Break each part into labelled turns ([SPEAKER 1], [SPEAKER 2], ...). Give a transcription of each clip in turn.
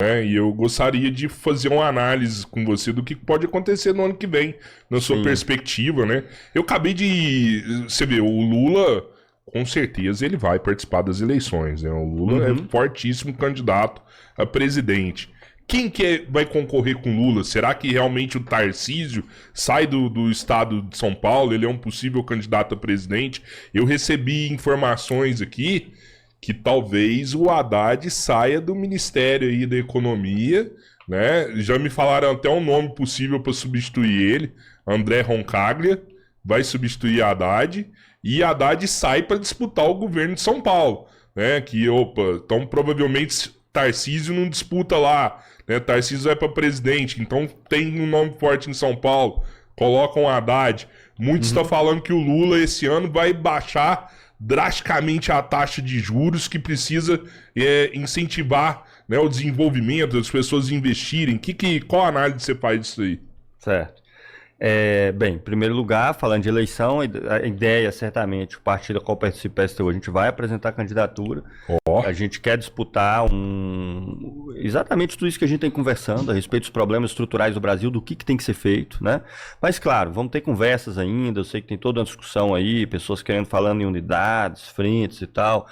[SPEAKER 1] né? E eu gostaria de fazer uma análise com você do que pode acontecer no ano que vem, na sua
[SPEAKER 2] Sim.
[SPEAKER 1] perspectiva, né? Eu acabei de... Você vê, o Lula, com certeza, ele vai participar das eleições, né? O Lula é
[SPEAKER 2] Uhum.
[SPEAKER 1] fortíssimo candidato a presidente. Quem que vai concorrer com Lula? Será que realmente o Tarcísio sai do estado de São Paulo? Ele é um possível candidato a presidente? Eu recebi informações aqui que talvez o Haddad saia do Ministério aí da Economia, né? Já me falaram até um nome possível para substituir ele, André Roncaglia, vai substituir Haddad, e Haddad sai para disputar o governo de São Paulo, né? Que, opa, então provavelmente Tarcísio não disputa lá, né? Tarcísio vai para presidente, então tem um nome forte em São Paulo, colocam Haddad. Muitos estão
[SPEAKER 2] Uhum.
[SPEAKER 1] falando que o Lula esse ano vai baixar drasticamente a taxa de juros, que precisa incentivar, né, o desenvolvimento, as pessoas investirem. Qual análise você faz disso aí?
[SPEAKER 2] Certo. Bem, em primeiro lugar, falando de eleição, a ideia, certamente, o partido a qual participa PSTU, a gente vai apresentar candidatura.
[SPEAKER 1] Ó,
[SPEAKER 2] A gente quer disputar exatamente tudo isso que a gente tem conversando a respeito dos problemas estruturais do Brasil, do que tem que ser feito, né? Mas, claro, vamos ter conversas ainda, eu sei que tem toda uma discussão aí, pessoas querendo, falando em unidades, frentes e tal.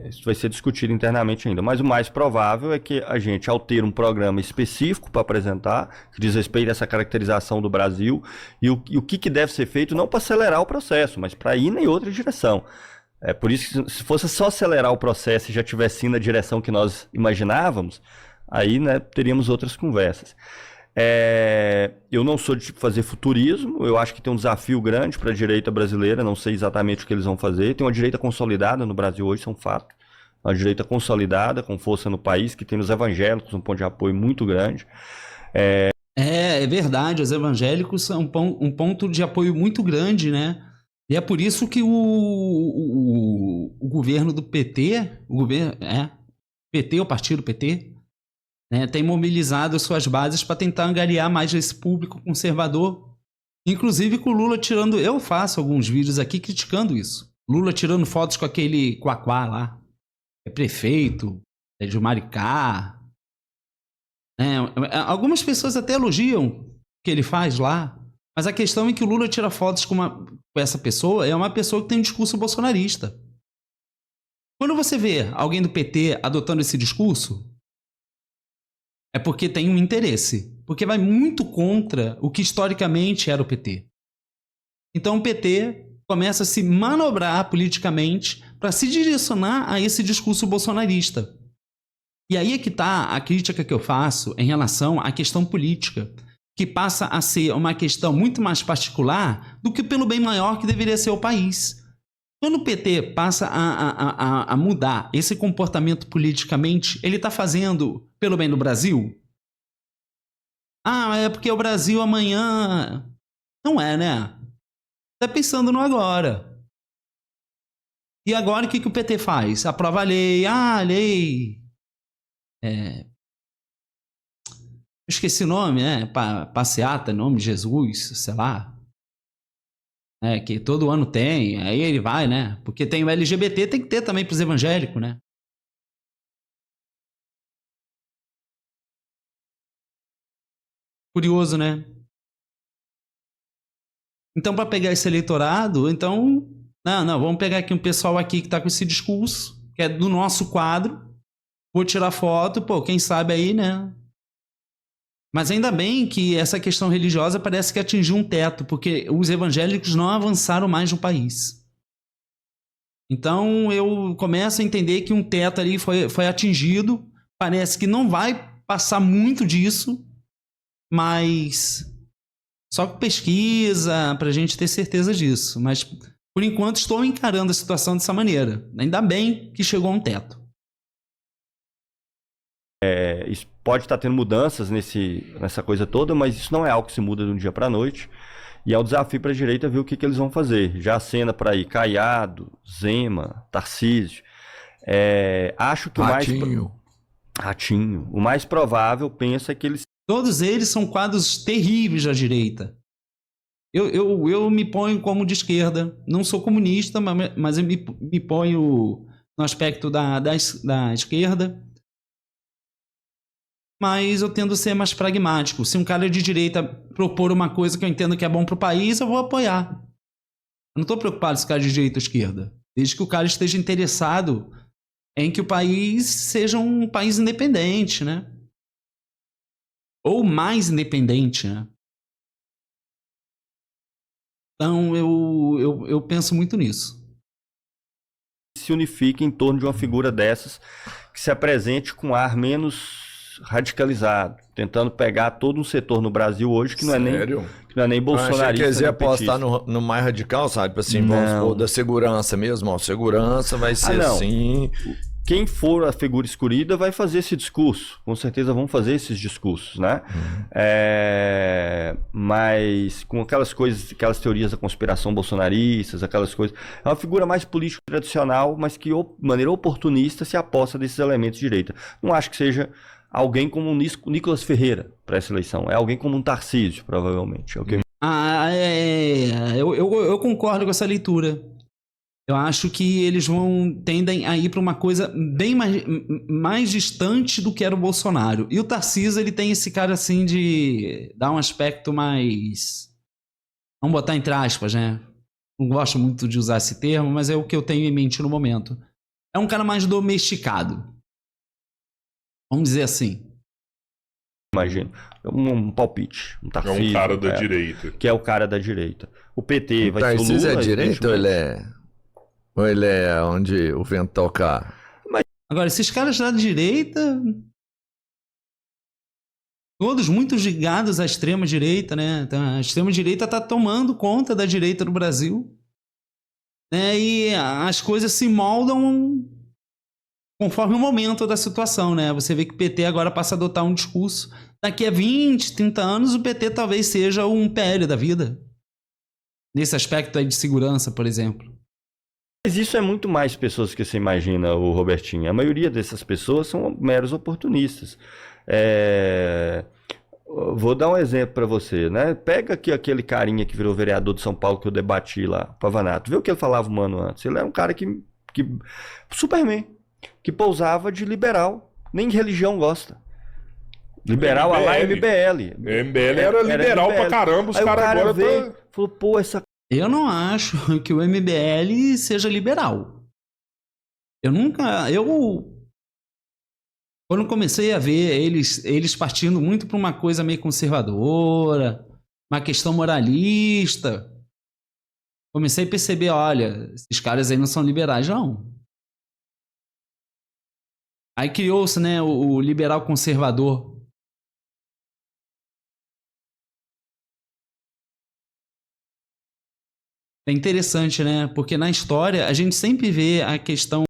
[SPEAKER 2] Isso vai ser discutido internamente ainda, mas o mais provável é que a gente, ao ter um programa específico para apresentar, que diz respeito a essa caracterização do Brasil e o que deve ser feito, não para acelerar o processo, mas para ir em outra direção. É por isso que se fosse só acelerar o processo e já tivesse indo na direção que nós imaginávamos, aí, né, teríamos outras conversas. Eu não sou de fazer futurismo, eu acho que tem um desafio grande para a direita brasileira, não sei exatamente o que eles vão fazer. Tem uma direita consolidada no Brasil hoje, isso é um fato. Uma direita consolidada, com força no país, que tem nos evangélicos um ponto de apoio muito grande.
[SPEAKER 3] É verdade, os evangélicos são um ponto de apoio muito grande, né? E é por isso que o governo do PT, PT, o partido PT, né, tem mobilizado suas bases para tentar angariar mais esse público conservador. Inclusive com o Lula tirando... Eu faço alguns vídeos aqui criticando isso. Lula tirando fotos com aquele Quaquá lá. É prefeito, é de Maricá. Algumas pessoas até elogiam o que ele faz lá. Mas a questão é que o Lula tira fotos com essa pessoa, é uma pessoa que tem um discurso bolsonarista. Quando você vê alguém do PT adotando esse discurso, é porque tem um interesse. Porque vai muito contra o que historicamente era o PT. Então o PT começa a se manobrar politicamente para se direcionar a esse discurso bolsonarista. E aí é que está a crítica que eu faço em relação à questão política, que passa a ser uma questão muito mais particular do que pelo bem maior que deveria ser o país. Quando o PT passa a mudar esse comportamento politicamente, ele está fazendo pelo bem do Brasil? Ah, é porque o Brasil amanhã... Não é, né? Está pensando no agora. E agora o que o PT faz? Aprova a lei. Ah, a lei... esqueci o nome, né? Passeata, nome de Jesus, sei lá. Que todo ano tem, aí ele vai, né? Porque tem o LGBT, tem que ter também para os evangélicos, né? Curioso, né? Então, para pegar esse eleitorado, então... Não, vamos pegar aqui um pessoal aqui que está com esse discurso, que é do nosso quadro. Vou tirar foto, pô, quem sabe aí, né? Mas ainda bem que essa questão religiosa parece que atingiu um teto, porque os evangélicos não avançaram mais no país. Então eu começo a entender que um teto ali foi atingido. Parece que não vai passar muito disso, mas só com pesquisa para a gente ter certeza disso. Mas por enquanto estou encarando a situação dessa maneira. Ainda bem que chegou a um teto.
[SPEAKER 2] Isso pode estar tendo mudanças nessa coisa toda, mas isso não é algo que se muda de um dia para a noite. E é um desafio para a direita ver o que eles vão fazer. Já acena para ir Caiado, Zema, Tarcísio. Acho que Ratinho. O mais provável, pensa que eles...
[SPEAKER 3] Todos eles são quadros terríveis da direita. Eu me ponho como de esquerda. Não sou comunista, mas eu me ponho no aspecto da esquerda. mas eu tendo a ser mais pragmático. Se um cara de direita propor uma coisa que eu entendo que é bom pro país, eu vou apoiar. Eu não estou preocupado se o cara é de direita ou esquerda. Desde que o cara esteja interessado em que o país seja um país independente, né? Ou mais independente, né? Então, eu penso muito nisso.
[SPEAKER 2] Se unifique em torno de uma figura dessas que se apresente com ar menos radicalizado, tentando pegar todo um setor no Brasil hoje que não é nem bolsonarista.
[SPEAKER 4] Achei que eles iam
[SPEAKER 2] nem petista.
[SPEAKER 4] apostar no mais radical, sabe? Tipo assim, vamos supor, da segurança mesmo, ó. Segurança vai ser
[SPEAKER 2] não.
[SPEAKER 4] assim.
[SPEAKER 2] Quem for a figura escolhida vai fazer esse discurso. Com certeza vão fazer esses discursos, né? Mas com aquelas coisas, aquelas teorias da conspiração bolsonaristas, aquelas coisas. É uma figura mais político tradicional, mas que de maneira oportunista se aposta desses elementos de direita. Não acho que seja alguém como o Nicolas Ferreira para essa eleição. É alguém como um Tarcísio, provavelmente. É o que...
[SPEAKER 3] Eu concordo com essa leitura. Eu acho que eles tendem a ir para uma coisa bem mais distante do que era o Bolsonaro. E o Tarcísio, ele tem esse cara assim de dar um aspecto mais... Vamos botar entre aspas, né? Não gosto muito de usar esse termo, mas é o que eu tenho em mente no momento. É um cara mais domesticado. Vamos dizer assim.
[SPEAKER 2] Imagino. Um palpite. Um Tarcísio,
[SPEAKER 1] É um cara da direita.
[SPEAKER 2] Que é o cara da direita. O PT
[SPEAKER 4] O
[SPEAKER 2] vai ser o
[SPEAKER 4] Tarcísio
[SPEAKER 2] Lula.
[SPEAKER 4] é direita ou ele é onde o vento toca?
[SPEAKER 3] Agora, esses caras da direita... Todos muito ligados à extrema-direita, né? Então, a extrema-direita está tomando conta da direita no Brasil. Né? E as coisas se moldam conforme o momento da situação, né? Você vê que o PT agora passa a adotar um discurso. Daqui a 20, 30 anos, o PT talvez seja um PL da vida. Nesse aspecto aí de segurança, por exemplo.
[SPEAKER 2] Mas isso é muito mais pessoas que você imagina, o Robertinho. A maioria dessas pessoas são meros oportunistas. Vou dar um exemplo para você, né? Pega aqui aquele carinha que virou vereador de São Paulo que eu debati lá, Pavanato. Vê o que ele falava um ano antes. Ele era um cara que Superman, que pousava de liberal. Nem religião gosta. Liberal a lá MBL.
[SPEAKER 1] MBL era liberal
[SPEAKER 2] MBL.
[SPEAKER 1] pra caramba, os
[SPEAKER 2] Aí
[SPEAKER 1] caras
[SPEAKER 2] o cara
[SPEAKER 1] agora
[SPEAKER 2] veio, falou, pô, essa...
[SPEAKER 3] Eu não acho que o MBL seja liberal. Quando comecei a ver eles partindo muito para uma coisa meio conservadora, uma questão moralista, comecei a perceber, olha, esses caras aí não são liberais, não. Aí criou-se, né, o liberal conservador. É interessante, né? Porque na história a gente sempre vê a questão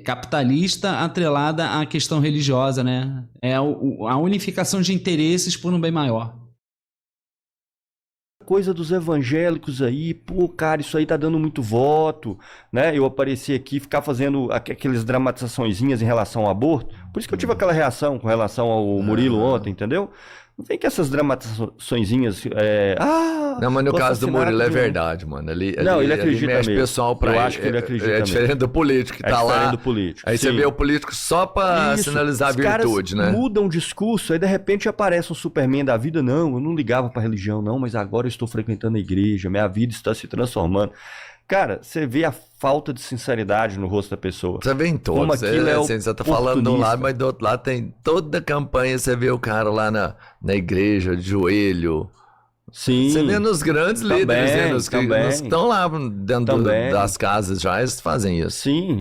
[SPEAKER 3] capitalista atrelada à questão religiosa, né? É a unificação de interesses por um bem maior.
[SPEAKER 2] Coisa dos evangélicos aí, pô, cara, isso aí tá dando muito voto, né? Eu apareci aqui, ficar fazendo aquelas dramatizaçõezinhas em relação ao aborto. Por isso que eu tive aquela reação com relação ao Murilo ontem, entendeu? Não vem que essas dramatizaçõezinhas.
[SPEAKER 4] Não, mas no caso do Murilo é
[SPEAKER 2] de...
[SPEAKER 4] verdade, mano. Ele
[SPEAKER 2] acredita
[SPEAKER 4] mexe
[SPEAKER 2] mesmo.
[SPEAKER 4] pessoal pra
[SPEAKER 2] Eu acho que ele acredita
[SPEAKER 4] É diferente
[SPEAKER 2] mesmo.
[SPEAKER 4] do político que tá lá.
[SPEAKER 2] diferente do político.
[SPEAKER 4] Aí
[SPEAKER 2] Sim.
[SPEAKER 4] você vê o político só pra sinalizar a virtude,
[SPEAKER 2] caras
[SPEAKER 4] né?
[SPEAKER 2] Mudam o discurso, aí de repente aparece um Superman da vida. Não, eu não ligava pra religião, não, mas agora eu estou frequentando a igreja, minha vida está se transformando. Cara, você vê a falta de sinceridade no rosto da pessoa.
[SPEAKER 4] Você vê em todos. Você tá falando de um lado, mas do outro lado tem toda a campanha. Você vê o cara lá na igreja, de joelho.
[SPEAKER 2] Sim.
[SPEAKER 4] Você vê nos grandes líderes, né? Nos que estão lá dentro das casas já, eles fazem isso.
[SPEAKER 2] Sim.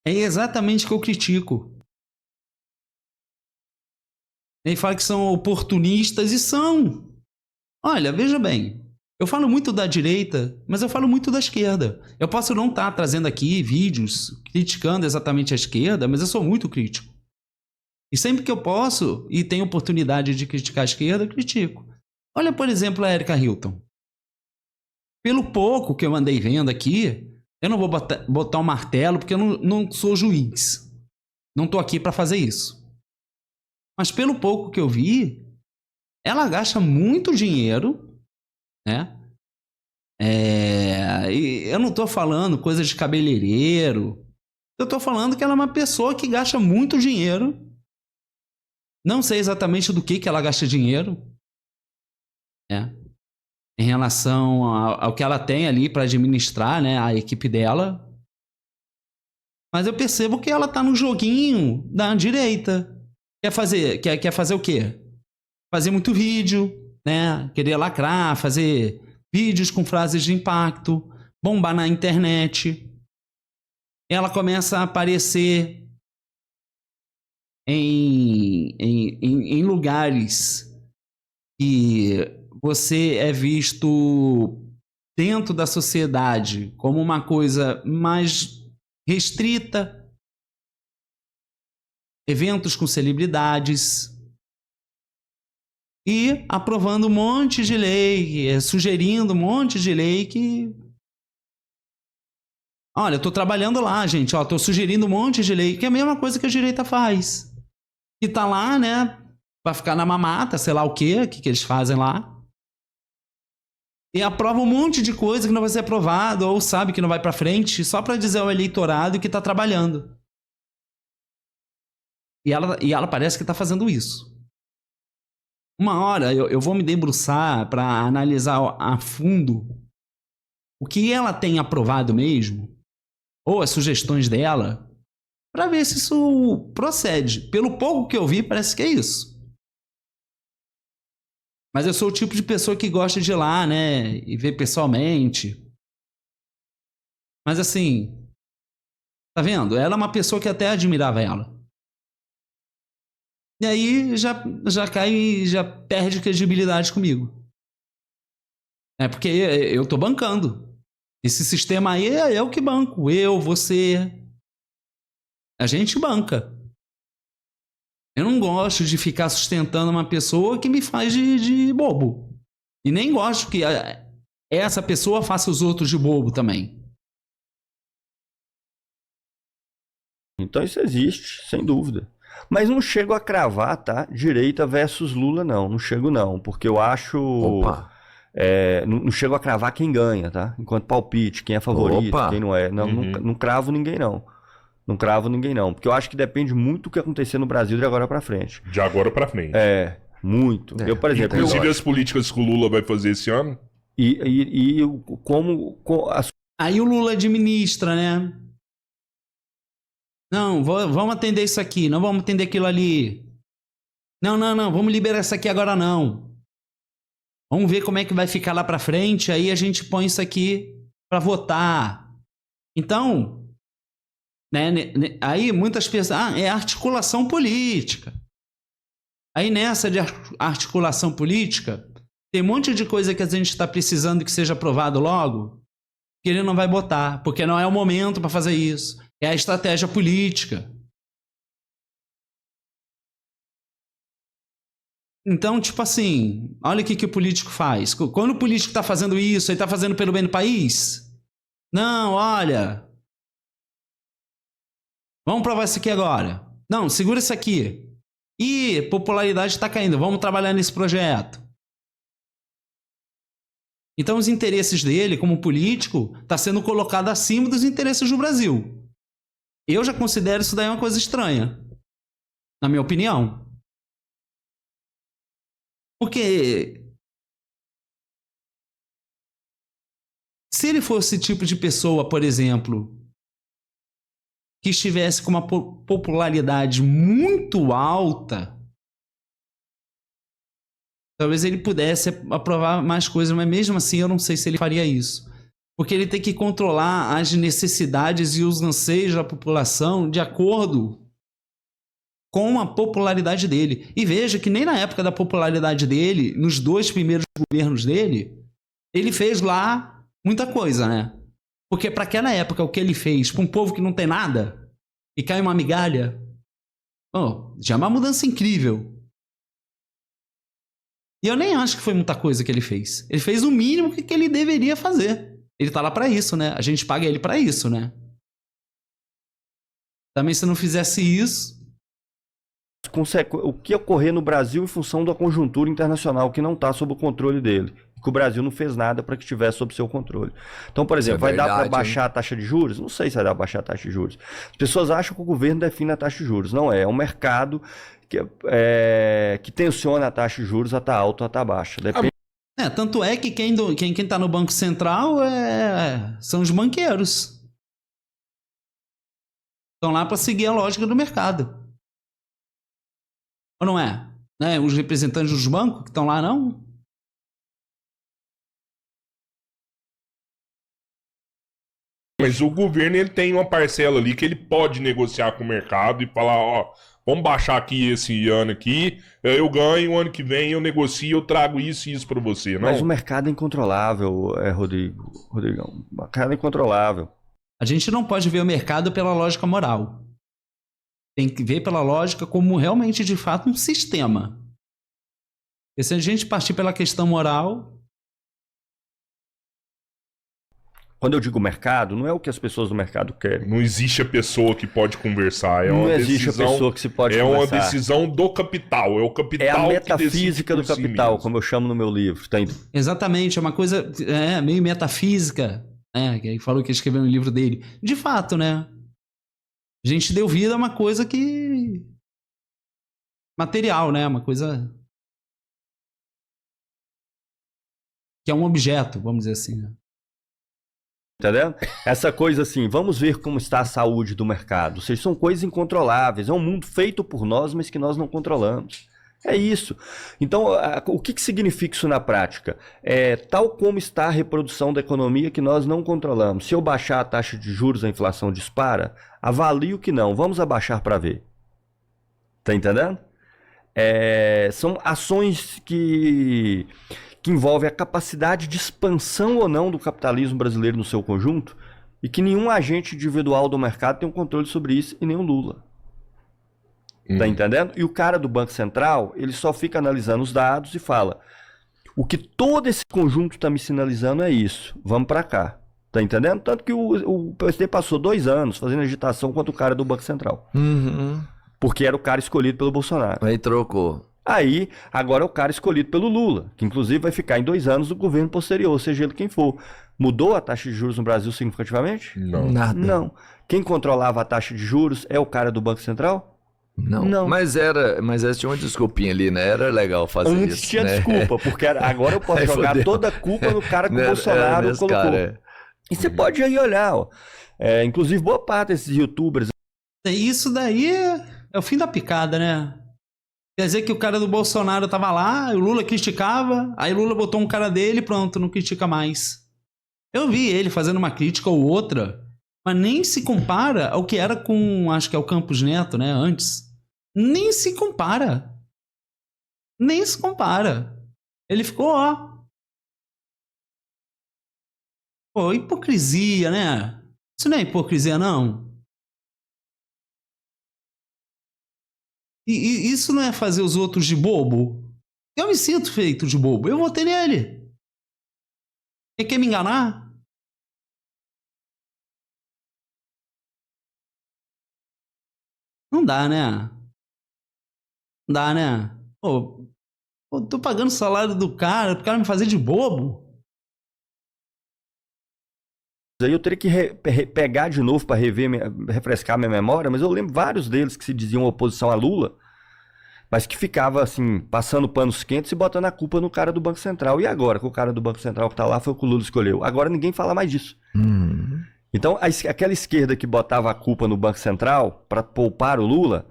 [SPEAKER 3] É exatamente o que eu critico. Ele fala que são oportunistas e são. Olha, veja bem. Eu falo muito da direita, mas eu falo muito da esquerda. Eu posso não estar trazendo aqui vídeos criticando exatamente a esquerda, mas eu sou muito crítico. E sempre que eu posso e tenho oportunidade de criticar a esquerda, eu critico. Olha, por exemplo, a Erika Hilton. Pelo pouco que eu andei vendo aqui, eu não vou botar um martelo porque eu não sou juiz. Não estou aqui para fazer isso. Mas pelo pouco que eu vi, ela gasta muito dinheiro, né? E eu não estou falando coisa de cabeleireiro. Eu estou falando que ela é uma pessoa que gasta muito dinheiro Não sei exatamente do que ela gasta dinheiro, né? Em relação ao que ela tem ali para administrar, né, a equipe dela. Mas eu percebo que ela tá no joguinho da direita. Quer fazer o quê? Fazer muito vídeo, né? Querer lacrar, fazer vídeos com frases de impacto, bombar na internet. Ela começa a aparecer em lugares que você é visto dentro da sociedade como uma coisa mais restrita, eventos com celebridades e aprovando um monte de lei, sugerindo um monte de lei que... Olha, eu tô trabalhando lá, gente, ó, tô sugerindo um monte de lei, que é a mesma coisa que a direita faz. E tá lá, né, pra ficar na mamata, sei lá o que eles fazem lá. E aprova um monte de coisa que não vai ser aprovado, ou sabe que não vai pra frente, só pra dizer ao eleitorado que tá trabalhando. E ela parece que tá fazendo isso. Uma hora eu vou me debruçar pra analisar a fundo o que ela tem aprovado mesmo, ou as sugestões dela, pra ver se isso procede. Pelo pouco que eu vi, parece que é isso. Mas eu sou o tipo de pessoa que gosta de ir lá, né? E ver pessoalmente. Mas assim... Tá vendo? Ela é uma pessoa que até admirava ela. E aí já cai... Já perde credibilidade comigo. É porque eu tô bancando. Esse sistema aí é eu que banco. Eu, você... A gente banca. Eu não gosto de ficar sustentando uma pessoa que me faz de bobo. E nem gosto que essa pessoa faça os outros de bobo também.
[SPEAKER 2] Então isso existe, sem dúvida. Mas não chego a cravar, tá? Direita versus Lula, não. Não chego, não. Porque eu acho...
[SPEAKER 4] Opa!
[SPEAKER 2] Não chego a cravar quem ganha, tá? Enquanto palpite, quem é favorito,
[SPEAKER 4] Opa!
[SPEAKER 2] quem não é. Não, não cravo ninguém, não. Não cravo ninguém, não. Porque eu acho que depende muito do que acontecer no Brasil de agora pra frente.
[SPEAKER 1] De agora pra frente.
[SPEAKER 2] Muito. Eu, por exemplo...
[SPEAKER 1] Inclusive as políticas que o Lula vai fazer esse ano.
[SPEAKER 2] E como...
[SPEAKER 3] Aí o Lula administra, né? Não, vamos atender isso aqui, não vamos atender aquilo ali. Não, vamos liberar isso aqui agora não. Vamos ver como é que vai ficar lá pra frente, aí a gente põe isso aqui pra votar. Então... Né? Aí muitas pessoas... é articulação política. Aí nessa de articulação política, tem um monte de coisa que a gente está precisando que seja aprovado logo, que ele não vai botar, porque não é o momento para fazer isso. É a estratégia política. Então, tipo assim, olha o que o político faz. Quando o político está fazendo isso, ele está fazendo pelo bem do país? Não, olha... Vamos provar isso aqui agora. Não, segura isso aqui. Ih, popularidade está caindo. Vamos trabalhar nesse projeto. Então os interesses dele, como político, está sendo colocado acima dos interesses do Brasil. Eu já considero isso daí uma coisa estranha. Na minha opinião. Porque... se ele fosse tipo de pessoa, por exemplo... que estivesse com uma popularidade muito alta, talvez ele pudesse aprovar mais coisas, mas mesmo assim eu não sei se ele faria isso. Porque ele tem que controlar as necessidades e os anseios da população de acordo com a popularidade dele. E veja que nem na época da popularidade dele, nos 2 primeiros governos dele, ele fez lá muita coisa, né? Porque para aquela época, o que ele fez para um povo que não tem nada e cai uma migalha, já é uma mudança incrível. E eu nem acho que foi muita coisa que ele fez. Ele fez o mínimo que ele deveria fazer. Ele tá lá para isso, né? A gente paga ele para isso, né? Também se não fizesse isso...
[SPEAKER 2] O que ocorrer no Brasil em função da conjuntura internacional que não está sob o controle dele. Que o Brasil não fez nada para que estivesse sob seu controle. Então, por exemplo, vai dar para baixar a taxa de juros? Não sei se vai dar para baixar a taxa de juros. As pessoas acham que o governo define a taxa de juros. Não é. É um mercado que tensiona a taxa de juros a estar alta ou a estar baixa. Depende.
[SPEAKER 3] Tanto é que quem tá no Banco Central são os banqueiros. Estão lá para seguir a lógica do mercado. Ou não é? Né? Os representantes dos bancos que estão lá, não?
[SPEAKER 1] Mas o governo ele tem uma parcela ali que ele pode negociar com o mercado e falar, ó, vamos baixar aqui esse ano aqui, eu ganho, o ano que vem eu negocio, eu trago isso e isso para você, não?
[SPEAKER 2] Mas o mercado é incontrolável, Rodrigão. O mercado é incontrolável.
[SPEAKER 3] A gente não pode ver o mercado pela lógica moral. Tem que ver pela lógica como realmente, de fato, um sistema. E se a gente partir pela questão moral...
[SPEAKER 2] Quando eu digo mercado, não é o que as pessoas do mercado querem.
[SPEAKER 1] Não existe a pessoa que pode conversar.
[SPEAKER 2] Não existe a pessoa que se pode conversar.
[SPEAKER 1] É uma decisão do capital. É o capital.
[SPEAKER 2] É a metafísica do capital, como eu chamo no meu livro. Tá?
[SPEAKER 3] Exatamente, é uma coisa meio metafísica. Que ele falou que escreveu no livro dele. De fato, né? A gente deu vida a uma coisa que... material, né? Uma coisa... que é um objeto, vamos dizer assim, né?
[SPEAKER 2] Entendeu? Essa coisa assim, vamos ver como está a saúde do mercado. Ou seja, são coisas incontroláveis. É um mundo feito por nós, mas que nós não controlamos. É isso. Então, o que significa isso na prática? Tal como está a reprodução da economia que nós não controlamos. Se eu baixar a taxa de juros, a inflação dispara, avalio que não. Vamos abaixar para ver. Tá entendendo? São ações que envolvem a capacidade de expansão ou não do capitalismo brasileiro no seu conjunto e que nenhum agente individual do mercado tem um controle sobre isso e nem o Lula. Tá entendendo? E o cara do Banco Central, ele só fica analisando os dados e fala: o que todo esse conjunto está me sinalizando é isso, vamos para cá. Tá entendendo? Tanto que o PSD passou 2 anos fazendo agitação contra o cara do Banco Central. Porque era o cara escolhido pelo Bolsonaro.
[SPEAKER 4] Aí trocou.
[SPEAKER 2] Aí, agora é o cara escolhido pelo Lula, que inclusive vai ficar em 2 anos do governo posterior, seja ele quem for. Mudou a taxa de juros no Brasil significativamente?
[SPEAKER 1] Não.
[SPEAKER 4] Nada.
[SPEAKER 2] Não. Quem controlava a taxa de juros é o cara do Banco Central?
[SPEAKER 4] Não. Mas tinha uma desculpinha ali, né? Era legal fazer isso.
[SPEAKER 2] Antes tinha
[SPEAKER 4] né?
[SPEAKER 2] desculpa, porque agora eu posso jogar
[SPEAKER 4] fodeu.
[SPEAKER 2] toda a culpa no cara que o Bolsonaro colocou.
[SPEAKER 4] Cara,
[SPEAKER 2] E você pode aí olhar, ó. Inclusive boa parte desses youtubers.
[SPEAKER 3] Isso daí é o fim da picada, né? Quer dizer que o cara do Bolsonaro tava lá, o Lula criticava, aí o Lula botou um cara dele e pronto, não critica mais. Eu vi ele fazendo uma crítica ou outra, mas nem se compara ao que era com, acho que é o Campos Neto, né, antes. Nem se compara. Nem se compara. Ele ficou, ó. Pô, hipocrisia, né? Isso não é hipocrisia, não. E isso não é fazer os outros de bobo? Eu me sinto feito de bobo. Eu votei nele. Ele quer me enganar? Não dá, né? Não dá, né? Pô, tô pagando o salário do cara, pro cara me fazer de bobo.
[SPEAKER 2] Aí eu teria que pegar de novo para refrescar minha memória, mas eu lembro vários deles que se diziam oposição a Lula, mas que ficava assim, passando panos quentes e botando a culpa no cara do Banco Central. E agora, que o cara do Banco Central que tá lá foi o que o Lula escolheu. Agora ninguém fala mais disso. Então, aquela esquerda que botava a culpa no Banco Central para poupar o Lula,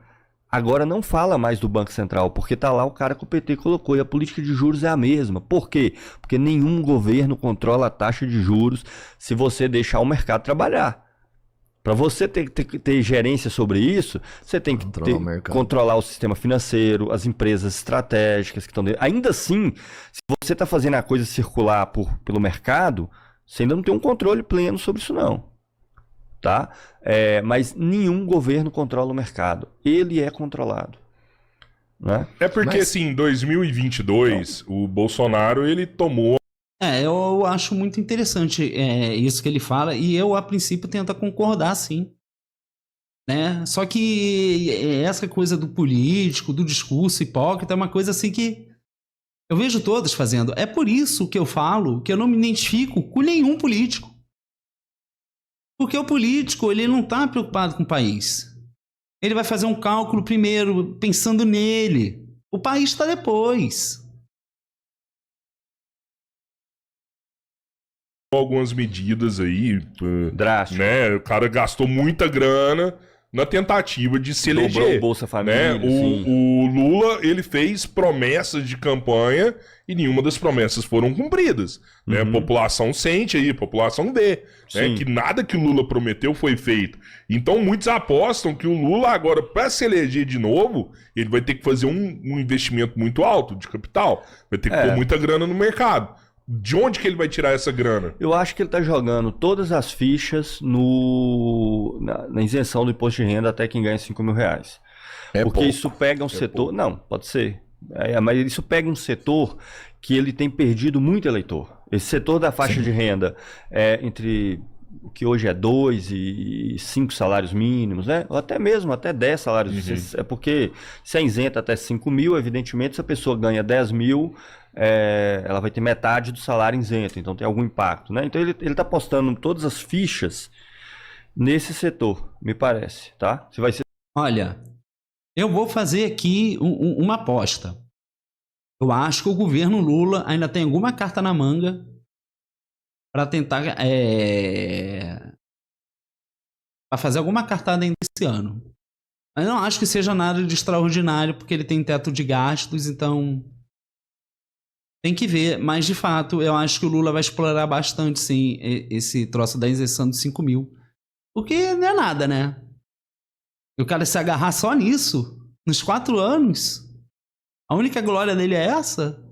[SPEAKER 2] agora não fala mais do Banco Central, porque tá lá o cara que o PT colocou, e a política de juros é a mesma. Por quê? Porque nenhum governo controla a taxa de juros se você deixar o mercado trabalhar. Para você ter gerência sobre isso, você tem que controlar o sistema financeiro, as empresas estratégicas que estão dentro. Ainda assim, se você está fazendo a coisa circular pelo mercado, você ainda não tem um controle pleno sobre isso não. Tá? Mas nenhum governo controla o mercado. Ele é controlado. Né?
[SPEAKER 1] É porque, assim, em 2022, o Bolsonaro, ele tomou...
[SPEAKER 3] Eu acho muito interessante isso que ele fala, e eu, a princípio, tento concordar, sim. Né? Só que essa coisa do político, do discurso hipócrita, é uma coisa assim que eu vejo todos fazendo. É por isso que eu falo que eu não me identifico com nenhum político. Porque o político, ele não está preocupado com o país. Ele vai fazer um cálculo primeiro, pensando nele. O país está depois.
[SPEAKER 1] Algumas medidas aí,
[SPEAKER 2] Drástico.
[SPEAKER 1] né? O cara gastou muita grana na tentativa de se
[SPEAKER 2] Dobrou
[SPEAKER 1] eleger,
[SPEAKER 2] o Bolsa Família,
[SPEAKER 1] né?
[SPEAKER 2] sim.
[SPEAKER 1] O Lula, ele fez promessas de campanha e nenhuma das promessas foram cumpridas, né? A população sente aí, a população vê, né?
[SPEAKER 2] Sim.
[SPEAKER 1] Que nada que o Lula prometeu foi feito. Então muitos apostam que o Lula agora, para se eleger de novo, ele vai ter que fazer um investimento muito alto de capital, vai ter que pôr muita grana no mercado. De onde que ele vai tirar essa grana?
[SPEAKER 2] Eu acho que ele está jogando todas as fichas na isenção do imposto de renda até quem ganha 5 mil reais. Porque
[SPEAKER 4] pouco.
[SPEAKER 2] isso pega um setor... Não, pode ser. Mas isso pega um setor que ele tem perdido muito eleitor. Esse setor da faixa de renda entre o que hoje é 2 e 5 salários mínimos, né? Ou até mesmo até 10 salários. É porque se é isenta até 5 mil, evidentemente, se a pessoa ganha 10 mil... ela vai ter metade do salário isento, então tem algum impacto, né? Então ele está apostando todas as fichas nesse setor, me parece, tá? Se vai ser...
[SPEAKER 3] Olha, eu vou fazer aqui uma aposta. Eu acho que o governo Lula ainda tem alguma carta na manga para tentar para fazer alguma cartada ainda esse ano. Mas não acho que seja nada de extraordinário, porque ele tem teto de gastos, então... Tem que ver, mas de fato eu acho que o Lula vai explorar bastante, sim, esse troço da isenção de 5 mil. Porque não é nada, né? E o cara se agarrar só nisso, nos 4 anos, a única glória dele é essa?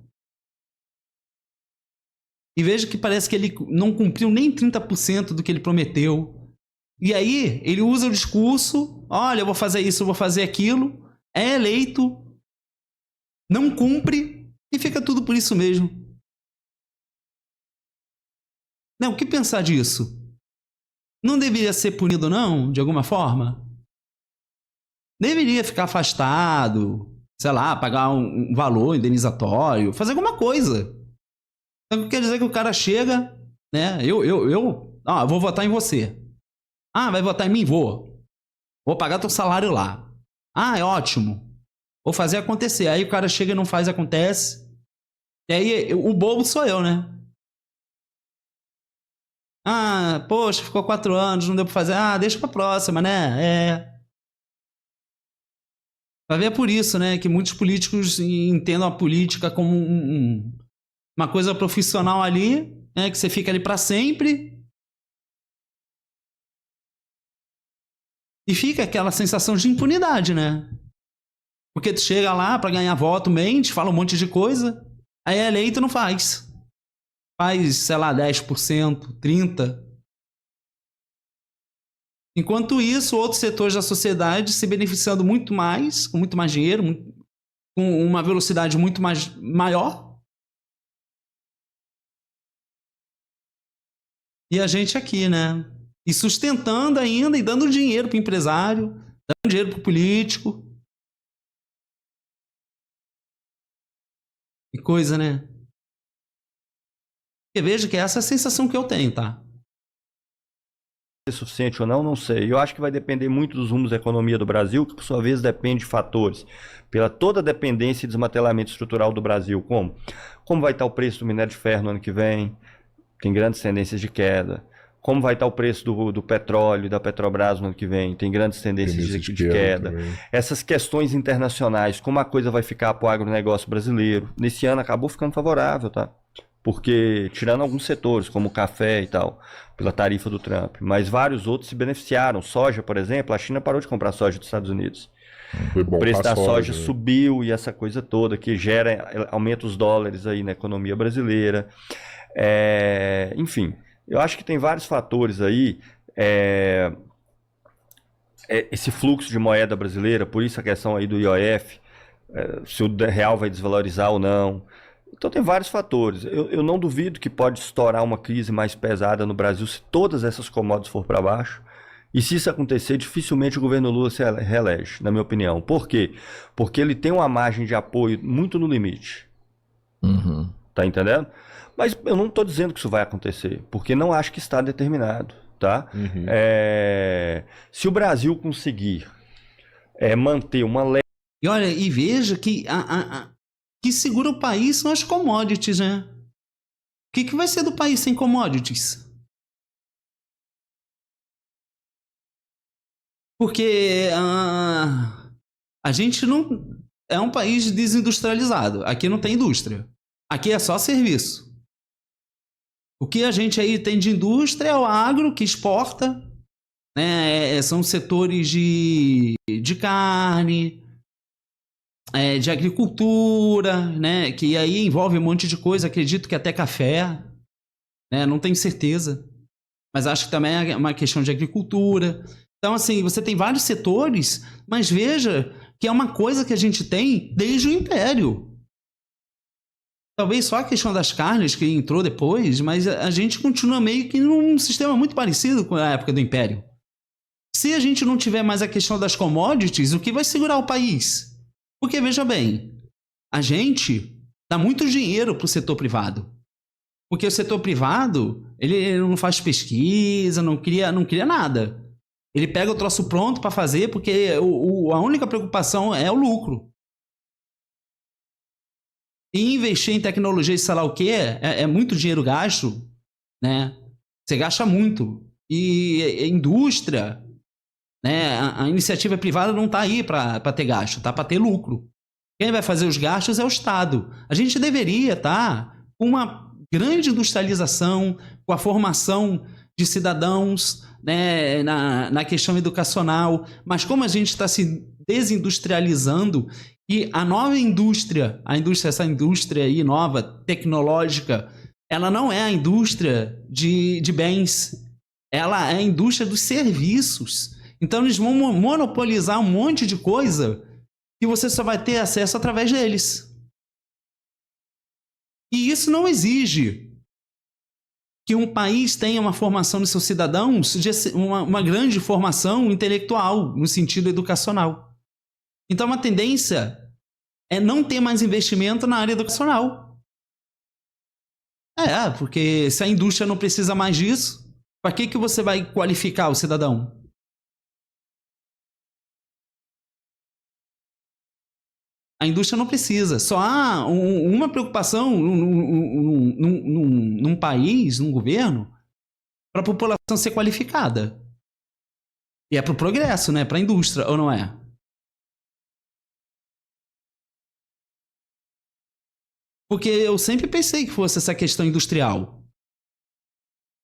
[SPEAKER 3] E veja que parece que ele não cumpriu nem 30% do que ele prometeu. E aí ele usa o discurso, olha, eu vou fazer isso, eu vou fazer aquilo, é eleito, não cumpre... E fica tudo por isso mesmo. Não, o que pensar disso? Não deveria ser punido, não, de alguma forma? Deveria ficar afastado, sei lá, pagar um valor indenizatório, fazer alguma coisa. Então, quer dizer que o cara chega, né? Eu vou votar em você. Ah, vai votar em mim? Vou. Vou pagar teu salário lá. Ah, é ótimo. Vou fazer acontecer. Aí o cara chega e não faz, acontece. E aí o bobo sou eu, né? Ah, poxa, ficou 4 anos, não deu pra fazer. Ah, deixa pra próxima, né? Vai ver por isso, né? Que muitos políticos entendam a política como uma coisa profissional ali, né? Que você fica ali pra sempre. E fica aquela sensação de impunidade, né? Porque tu chega lá pra ganhar voto, mente, fala um monte de coisa... Aí é eleito não faz. Faz, sei lá, 10%, 30%. Enquanto isso, outros setores da sociedade se beneficiando muito mais, com muito mais dinheiro, com uma velocidade muito maior. E a gente aqui, né? E sustentando ainda e dando dinheiro para o empresário, dando dinheiro para o político. Que coisa, né? Eu vejo que essa é a sensação que eu tenho, tá?
[SPEAKER 2] É suficiente ou não, não sei. Eu acho que vai depender muito dos rumos da economia do Brasil, que por sua vez depende de fatores. Pela toda a dependência e desmantelamento estrutural do Brasil. Como vai estar o preço do minério de ferro no ano que vem? Tem grandes tendências de queda. Como vai estar o preço do petróleo e da Petrobras no ano que vem? Tem grandes tendências de queda. Essas questões internacionais, como a coisa vai ficar para o agronegócio brasileiro? Nesse ano acabou ficando favorável, tá? Porque, tirando alguns setores, como o café e tal, pela tarifa do Trump, mas vários outros se beneficiaram. Soja, por exemplo, a China parou de comprar soja dos Estados Unidos.
[SPEAKER 1] Foi bom,
[SPEAKER 2] o preço da soja
[SPEAKER 1] né?
[SPEAKER 2] subiu e essa coisa toda, que aumenta os dólares aí na economia brasileira. Enfim... Eu acho que tem vários fatores aí, esse fluxo de moeda brasileira, por isso a questão aí do IOF, se o real vai desvalorizar ou não. Então tem vários fatores. Eu não duvido que pode estourar uma crise mais pesada no Brasil se todas essas commodities for para baixo. E se isso acontecer, dificilmente o governo Lula se reelege, na minha opinião. Por quê? Porque ele tem uma margem de apoio muito no limite. Tá entendendo? Mas eu não estou dizendo que isso vai acontecer, porque não acho que está determinado, tá? Se o Brasil conseguir manter uma lei.
[SPEAKER 3] E olha, e veja que que segura o país são as commodities, né? O que vai ser do país sem commodities? Porque a gente não é um país desindustrializado. Aqui não tem indústria. Aqui é só serviço. O que a gente aí tem de indústria é o agro, que exporta, né? São setores de carne, de agricultura, né? Que aí envolve um monte de coisa. Acredito que até café, né? Não tenho certeza. Mas acho que também é uma questão de agricultura. Então, assim, você tem vários setores, mas veja que é uma coisa que a gente tem desde o Império. Talvez só a questão das carnes que entrou depois, mas a gente continua meio que num sistema muito parecido com a época do Império. Se a gente não tiver mais a questão das commodities, o que vai segurar o país? Porque, veja bem, a gente dá muito dinheiro para o setor privado. Porque o setor privado, ele não faz pesquisa, não cria nada. Ele pega o troço pronto para fazer, porque a única preocupação é o lucro. E investir em tecnologia e sei lá o que é muito dinheiro gasto, né? Você gasta muito. E a indústria, né? A iniciativa privada não está aí para ter gasto, está para ter lucro. Quem vai fazer os gastos é o Estado. A gente deveria estar com uma grande industrialização, com a formação de cidadãos, né, na questão educacional, mas como a gente está se desindustrializando e a nova indústria, essa indústria aí nova, tecnológica, ela não é a indústria de bens, ela é a indústria dos serviços. Então eles vão monopolizar um monte de coisa que você só vai ter acesso através deles. E isso não exige que um país tenha uma formação de seus cidadãos, uma grande formação intelectual, no sentido educacional. Então, uma tendência é não ter mais investimento na área educacional. Porque se a indústria não precisa mais disso, para que você vai qualificar o cidadão? A indústria não precisa. Só há uma preocupação num país, num governo, para a população ser qualificada. E é para o progresso, né? Para a indústria, ou não é? Porque eu sempre pensei que fosse essa questão industrial.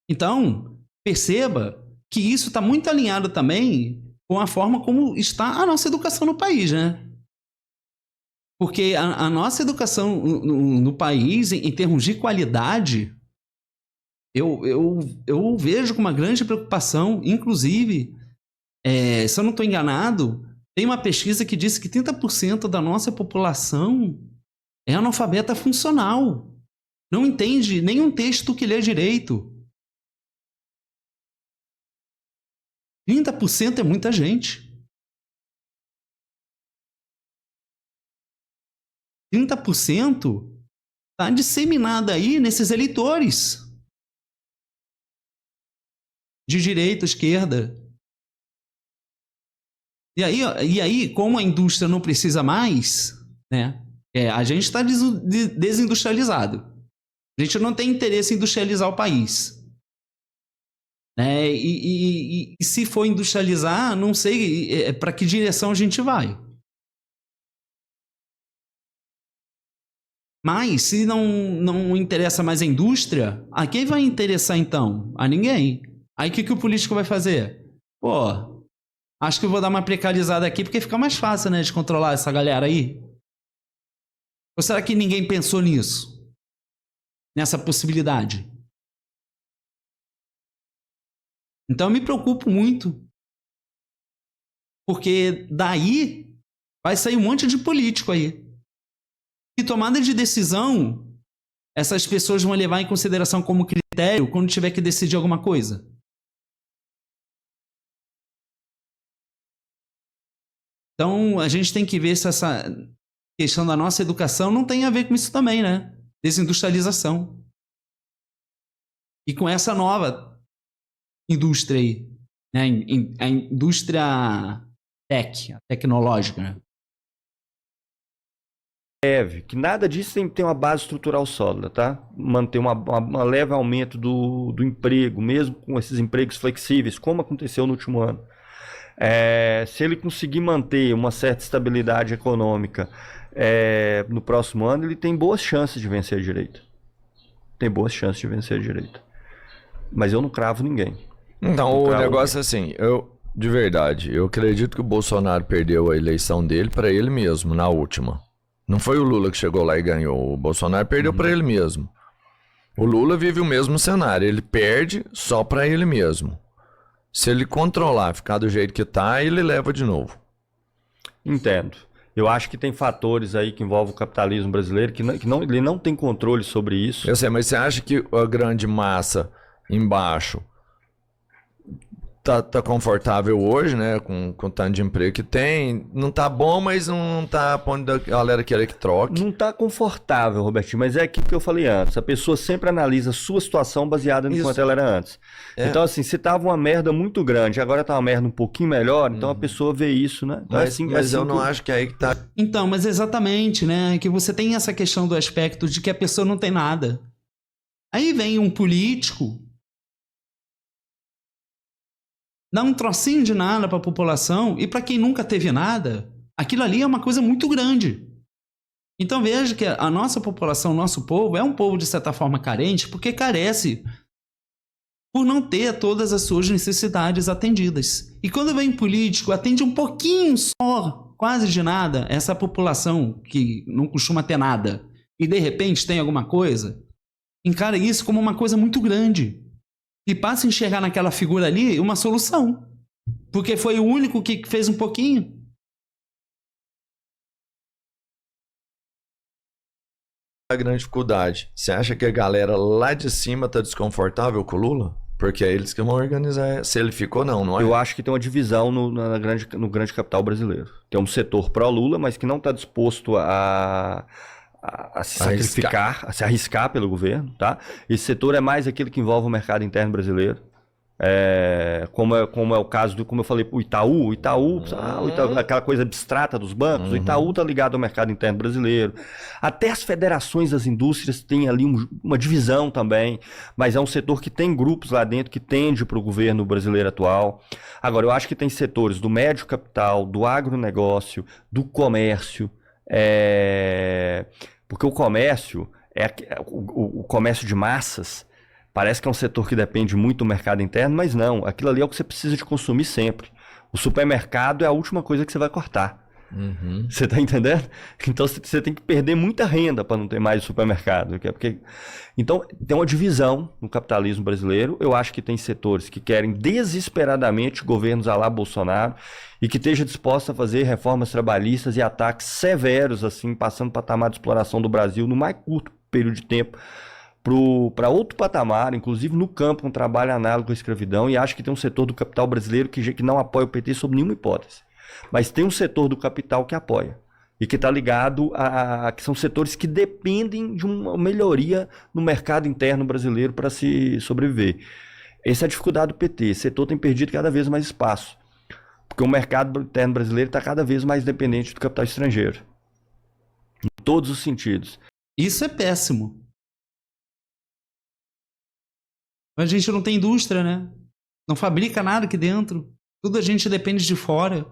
[SPEAKER 3] Então, perceba que isso está muito alinhado também com a forma como está a nossa educação no país, né? Porque a nossa educação no país, em termos de qualidade, eu vejo com uma grande preocupação. Inclusive, se eu não estou enganado, tem uma pesquisa que diz que 30% da nossa população é analfabeta funcional. Não entende nenhum texto que lê direito. 30% é muita gente. 30% está disseminada aí nesses eleitores de direita, esquerda. E aí, como a indústria não precisa mais, né? A gente está desindustrializado. A gente não tem interesse em industrializar o país. Né? E se for industrializar, não sei para que direção a gente vai. Mas se não interessa mais a indústria, a quem vai interessar então? A ninguém. Aí o que o político vai fazer? Pô, acho que eu vou dar uma precarizada aqui porque fica mais fácil, né, de controlar essa galera aí. Ou será que ninguém pensou nisso? Nessa possibilidade? Então eu me preocupo muito. Porque daí vai sair um monte de político aí. E tomada de decisão, essas pessoas vão levar em consideração como critério quando tiver que decidir alguma coisa. Então, a gente tem que ver se essa questão da nossa educação não tem a ver com isso também, né? Desindustrialização. E com essa nova indústria aí, né? A indústria a tecnológica, né?
[SPEAKER 2] Leve, que nada disso tem que ter uma base estrutural sólida, tá? Manter uma leve aumento do emprego, mesmo com esses empregos flexíveis, como aconteceu no último ano. Se ele conseguir manter uma certa estabilidade econômica no próximo ano, ele tem boas chances de vencer a direita. Tem boas chances de vencer a direita. Mas eu não cravo ninguém.
[SPEAKER 4] Então, o negócio é assim, de verdade, eu acredito que o Bolsonaro perdeu a eleição dele para ele mesmo, na última. Não foi o Lula que chegou lá e ganhou. O Bolsonaro perdeu para ele mesmo. O Lula vive o mesmo cenário. Ele perde só para ele mesmo. Se ele controlar, ficar do jeito que tá, ele leva de novo.
[SPEAKER 2] Entendo. Eu acho que tem fatores aí que envolvem o capitalismo brasileiro que ele não tem controle sobre isso.
[SPEAKER 4] Eu sei, mas você acha que a grande massa embaixo tá confortável hoje, né? Com o tanto de emprego que tem. Não tá bom, mas não tá pondo a galera querer que troque.
[SPEAKER 2] Não tá confortável, Robertinho, mas é aquilo que eu falei antes. A pessoa sempre analisa a sua situação baseada em quanto ela era antes. Então, assim, se tava uma merda muito grande, agora tá uma merda um pouquinho melhor, então a pessoa vê isso, né? Então,
[SPEAKER 4] mas eu não acho que é aí que tá.
[SPEAKER 3] Então, mas exatamente, né? Que você tem essa questão do aspecto de que a pessoa não tem nada. Aí vem um político, dá um trocinho de nada para a população, e para quem nunca teve nada, aquilo ali é uma coisa muito grande. Então veja que a nossa população, o nosso povo, é um povo de certa forma carente, porque carece por não ter todas as suas necessidades atendidas. E quando vem político, atende um pouquinho só, quase de nada, essa população que não costuma ter nada, e de repente tem alguma coisa, encara isso como uma coisa muito grande. E passa a enxergar naquela figura ali uma solução. Porque foi o único que fez um pouquinho.
[SPEAKER 4] A grande dificuldade. Você acha que a galera lá de cima tá desconfortável com o Lula? Porque é eles que vão organizar se ele ficou não é?
[SPEAKER 2] Eu acho que tem uma divisão no grande capital brasileiro. Tem um setor pró-Lula, mas que não está disposto a se sacrificar, a se arriscar pelo governo, tá? Esse setor é mais aquele que envolve o mercado interno brasileiro. Como é o caso do, como eu falei, o Itaú, aquela coisa abstrata dos bancos, o Itaú está ligado ao mercado interno brasileiro. Até as federações das indústrias têm ali uma divisão também, mas é um setor que tem grupos lá dentro que tende para o governo brasileiro atual. Agora, eu acho que tem setores do médio capital, do agronegócio, do comércio, porque o comércio, o comércio de massas, parece que é um setor que depende muito do mercado interno, mas não. Aquilo ali é o que você precisa de consumir sempre. O supermercado é a última coisa que você vai cortar. Você está entendendo? Então você tem que perder muita renda para não ter mais supermercado. Então tem uma divisão no capitalismo brasileiro. Eu acho que tem setores que querem desesperadamente governos à la Bolsonaro e que esteja disposto a fazer reformas trabalhistas e ataques severos, assim, passando o patamar de exploração do Brasil no mais curto período de tempo para outro patamar, inclusive no campo, um trabalho análogo à escravidão, e acho que tem um setor do capital brasileiro que não apoia o PT sob nenhuma hipótese. Mas tem um setor do capital que apoia, e que está ligado que são setores que dependem de uma melhoria no mercado interno brasileiro para se sobreviver. Essa é a dificuldade do PT. Esse setor tem perdido cada vez mais espaço, porque o mercado interno brasileiro está cada vez mais dependente do capital estrangeiro, em todos os sentidos.
[SPEAKER 3] Isso é péssimo. A gente não tem indústria, né? Não fabrica nada aqui dentro. Tudo a gente depende de fora.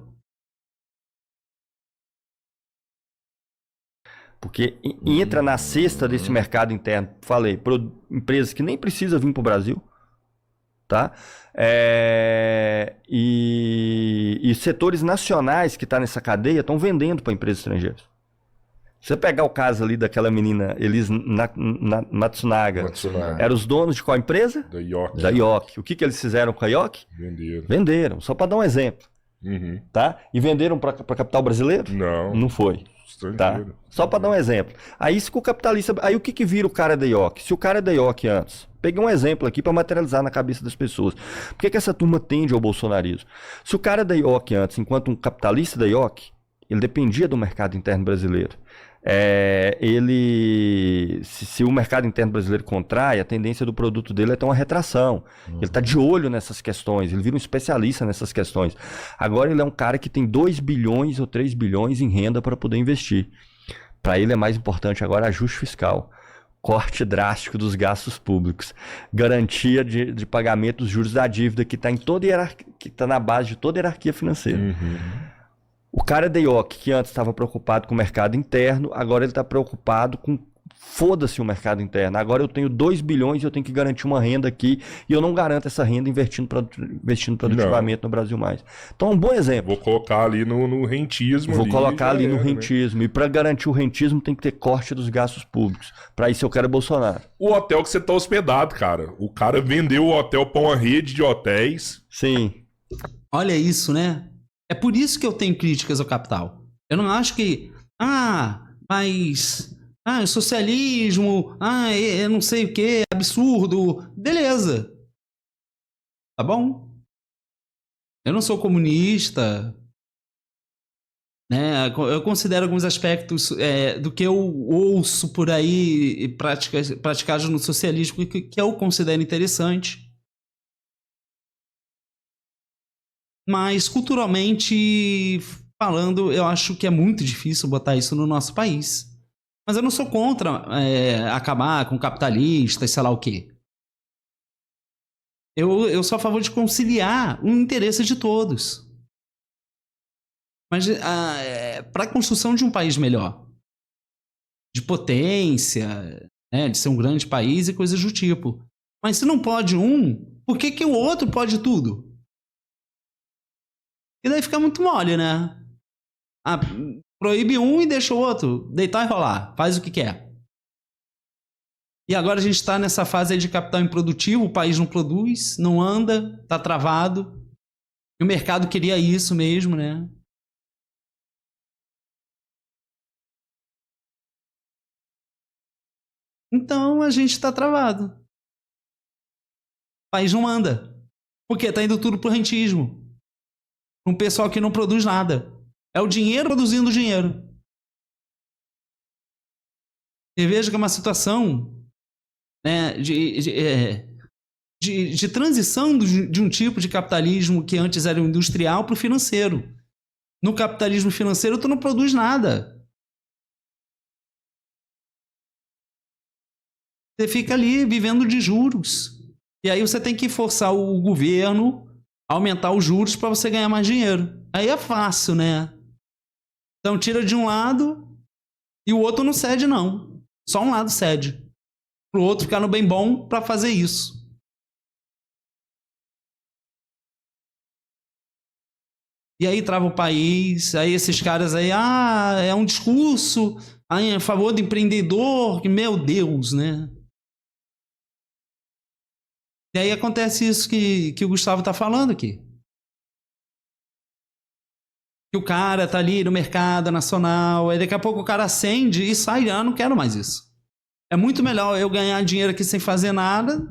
[SPEAKER 2] Porque entra na cesta desse mercado interno, falei, empresas que nem precisam vir para o Brasil, tá? E setores nacionais que estão nessa cadeia estão vendendo para empresas estrangeiras. Se você pegar o caso ali daquela menina, Elise Matsunaga, eram os donos de qual empresa?
[SPEAKER 1] Da IOC.
[SPEAKER 2] Da IOC. O que eles fizeram com a IOC? Venderam, só para dar um exemplo. Tá? E venderam para capital brasileiro? Não foi. Tá? Só para dar um exemplo. Aí se o capitalista, aí o que vira o cara da IOC? Se o cara é da IOC antes, peguei um exemplo aqui para materializar na cabeça das pessoas. Por que essa turma tende ao bolsonarismo? Se o cara é da IOC antes, enquanto um capitalista da IOC, ele dependia do mercado interno brasileiro. Se o mercado interno brasileiro contrai, a tendência do produto dele é ter uma retração. Ele está de olho nessas questões, ele vira um especialista nessas questões. Agora ele é um cara que tem 2 bilhões ou 3 bilhões em renda para poder investir. Para ele é mais importante agora ajuste fiscal, corte drástico dos gastos públicos, garantia de pagamento dos juros da dívida que está que tá na base de toda a hierarquia financeira. O cara da IOC, que antes estava preocupado com o mercado interno, agora ele está preocupado com foda-se o mercado interno. Agora eu tenho 2 bilhões e eu tenho que garantir uma renda aqui e eu não garanto essa renda investindo produtivamente no Brasil mais. Então é um bom exemplo.
[SPEAKER 1] Vou colocar ali no rentismo.
[SPEAKER 2] Vou colocar ali no rentismo. E para garantir o rentismo tem que ter corte dos gastos públicos. Para isso eu quero Bolsonaro.
[SPEAKER 1] O hotel que você tá hospedado, cara. O cara vendeu o hotel para uma rede de hotéis.
[SPEAKER 2] Sim.
[SPEAKER 3] Olha isso, né? É por isso que eu tenho críticas ao capital. Eu não acho que... o socialismo... eu não sei o que, absurdo. Beleza. Tá bom? Eu não sou comunista. Né? Eu considero alguns aspectos do que eu ouço por aí praticados no socialismo que eu considero interessante. Mas, culturalmente falando, eu acho que é muito difícil botar isso no nosso país. Mas eu não sou contra acabar com capitalistas, sei lá o quê. Eu sou a favor de conciliar o interesse de todos. Mas para a construção de um país melhor. De potência, né, de ser um grande país e coisas do tipo. Mas se não pode um, por que o outro pode tudo? E daí fica muito mole, né? Proíbe um e deixa o outro deitar e rolar. Faz o que quer. E agora a gente está nessa fase aí de capital improdutivo. O país não produz, não anda, está travado. E o mercado queria isso mesmo, né? Então a gente está travado. O país não anda. Porque está indo tudo pro rentismo. Um pessoal que não produz nada. É o dinheiro produzindo dinheiro. E veja que é uma situação, né, de transição de um tipo de capitalismo que antes era industrial para o financeiro. No capitalismo financeiro, tu não produz nada. Você fica ali vivendo de juros. E aí você tem que forçar o governo aumentar os juros para você ganhar mais dinheiro. Aí é fácil, né? Então tira de um lado e o outro não cede, não. Só um lado cede. Para o outro ficar no bem bom para fazer isso. E aí trava o país, aí esses caras aí, é um discurso aí, a favor do empreendedor, que meu Deus, né? E aí acontece isso que o Gustavo tá falando aqui. Que o cara tá ali no mercado nacional, aí daqui a pouco o cara acende e sai, não quero mais isso. É muito melhor eu ganhar dinheiro aqui sem fazer nada.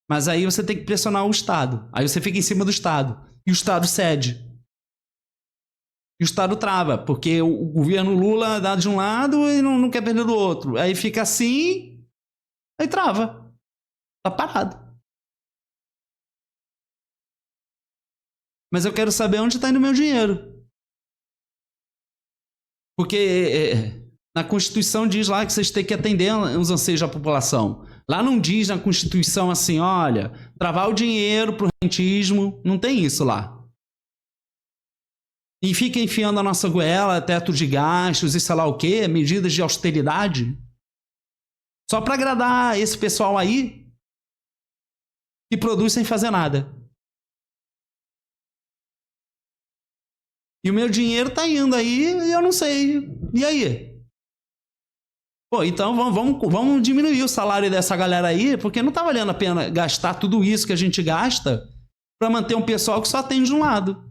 [SPEAKER 3] Mas aí você tem que pressionar o Estado. Aí você fica em cima do Estado. E o Estado cede. E o Estado trava, porque o governo Lula dá de um lado e não quer perder do outro. Aí fica assim, aí trava. Tá parado. Mas eu quero saber onde está indo o meu dinheiro. Porque na Constituição diz lá que vocês têm que atender os anseios da população. Lá não diz na Constituição assim, olha, travar o dinheiro pro rentismo. Não tem isso lá. E fica enfiando a nossa goela, teto de gastos e sei lá o quê, medidas de austeridade. Só para agradar esse pessoal aí que produz sem fazer nada. E o meu dinheiro tá indo aí e eu não sei. E aí? Pô, então vamos diminuir o salário dessa galera aí, porque não tá valendo a pena gastar tudo isso que a gente gasta para manter um pessoal que só atende de um lado.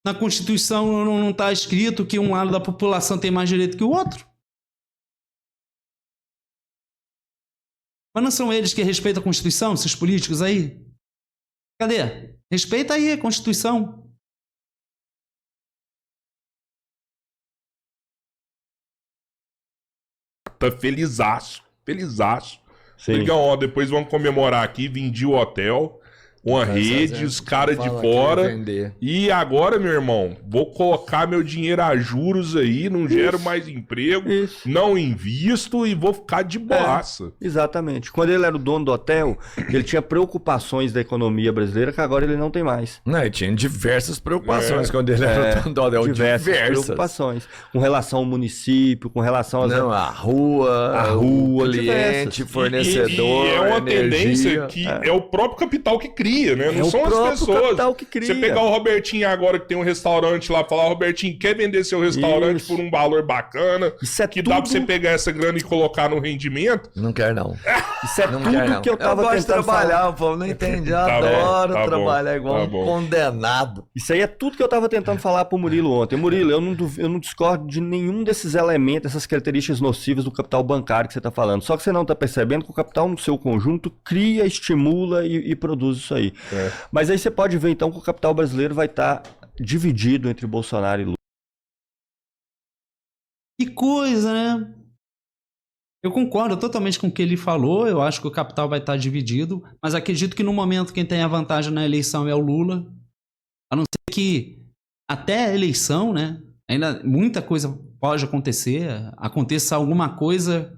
[SPEAKER 3] Na Constituição não está escrito que um lado da população tem mais direito que o outro. Mas não são eles que respeitam a Constituição, esses políticos aí? Cadê? Respeita aí a Constituição.
[SPEAKER 1] Tá felizaço. Felizaço.
[SPEAKER 2] Sim.
[SPEAKER 1] Legal, ó, depois vamos comemorar aqui, vendi o hotel, uma rede, os caras de fora. E agora, meu irmão, vou colocar meu dinheiro a juros aí, não gero mais emprego, não invisto e vou ficar de boaça.
[SPEAKER 2] Exatamente. Quando ele era o dono do hotel, ele tinha preocupações da economia brasileira que agora ele não tem mais.
[SPEAKER 4] Não, ele tinha diversas preocupações quando ele era o dono do hotel.
[SPEAKER 2] Diversas preocupações. Com relação ao município, com relação às...
[SPEAKER 4] Não, a rua, cliente, fornecedor,
[SPEAKER 1] e é uma
[SPEAKER 4] energia.
[SPEAKER 1] Tendência que é o próprio capital que cria, né? Não
[SPEAKER 2] É
[SPEAKER 1] são
[SPEAKER 2] o
[SPEAKER 1] as
[SPEAKER 2] próprio
[SPEAKER 1] pessoas.
[SPEAKER 2] capital que cria.
[SPEAKER 1] Você pegar o Robertinho agora que tem um restaurante lá, falar, Robertinho, quer vender seu restaurante
[SPEAKER 2] Isso.
[SPEAKER 1] por um valor bacana,
[SPEAKER 2] Isso é
[SPEAKER 1] que
[SPEAKER 2] tudo...
[SPEAKER 1] dá pra você pegar essa grana e colocar no rendimento?
[SPEAKER 4] Não quer, não.
[SPEAKER 2] Isso é
[SPEAKER 4] Não
[SPEAKER 2] tudo
[SPEAKER 4] quer, não.
[SPEAKER 2] que eu tava
[SPEAKER 4] gosto de
[SPEAKER 2] tentando
[SPEAKER 4] trabalhar,
[SPEAKER 2] falar.
[SPEAKER 4] o povo não entende. Eu
[SPEAKER 1] Tá bom,
[SPEAKER 4] adoro
[SPEAKER 1] tá bom,
[SPEAKER 4] trabalhar igual
[SPEAKER 1] tá
[SPEAKER 4] um
[SPEAKER 1] bom.
[SPEAKER 4] condenado.
[SPEAKER 2] Isso aí é tudo que eu tava tentando falar pro Murilo ontem. Murilo, eu não discordo de nenhum desses elementos, essas características nocivas do capital bancário que você tá falando. Só que você não tá percebendo que o capital no seu conjunto cria, estimula e produz isso aí. Mas aí você pode ver então que o capital brasileiro vai estar dividido entre Bolsonaro e Lula.
[SPEAKER 3] Que coisa, né? Eu concordo totalmente com o que ele falou. Eu acho que o capital vai estar dividido. Mas acredito que no momento quem tem a vantagem na eleição é o Lula. A não ser que até a eleição, né? Ainda muita coisa pode acontecer. Aconteça alguma coisa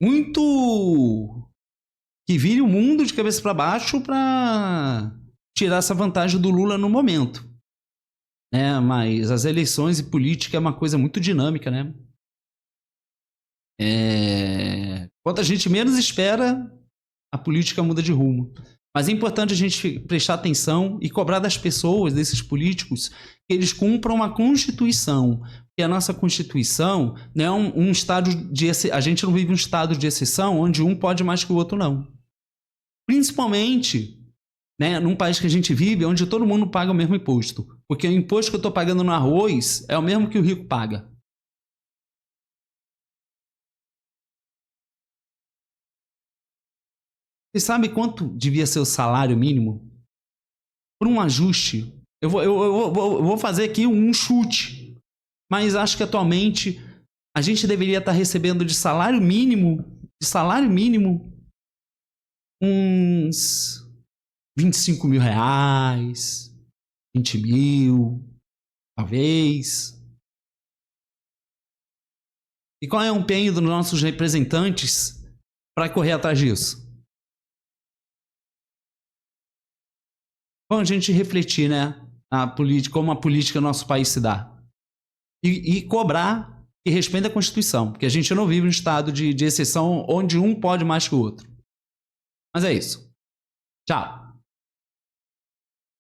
[SPEAKER 3] muito que vire o mundo de cabeça para baixo para tirar essa vantagem do Lula no momento. Mas as eleições e política é uma coisa muito dinâmica, né? Quanto a gente menos espera, a política muda de rumo. Mas é importante a gente prestar atenção e cobrar das pessoas, desses políticos, que eles cumpram uma Constituição. Porque a nossa Constituição não é um estado de exceção. A gente não vive um estado de exceção onde um pode mais que o outro, não. Principalmente, né, num país que a gente vive, onde todo mundo paga o mesmo imposto. Porque o imposto que eu estou pagando no arroz é o mesmo que o rico paga. Você sabe quanto devia ser o salário mínimo? Por um ajuste. Eu vou fazer aqui um chute. Mas acho que atualmente a gente deveria estar recebendo de salário mínimo, uns 25 mil reais, 20 mil, talvez. E qual é o empenho dos nossos representantes para correr atrás disso? Bom, a gente refletir, né, como a política no nosso país se dá. E cobrar que respeite a Constituição, porque a gente não vive um estado de exceção onde um pode mais que o outro. Mas é isso. Tchau.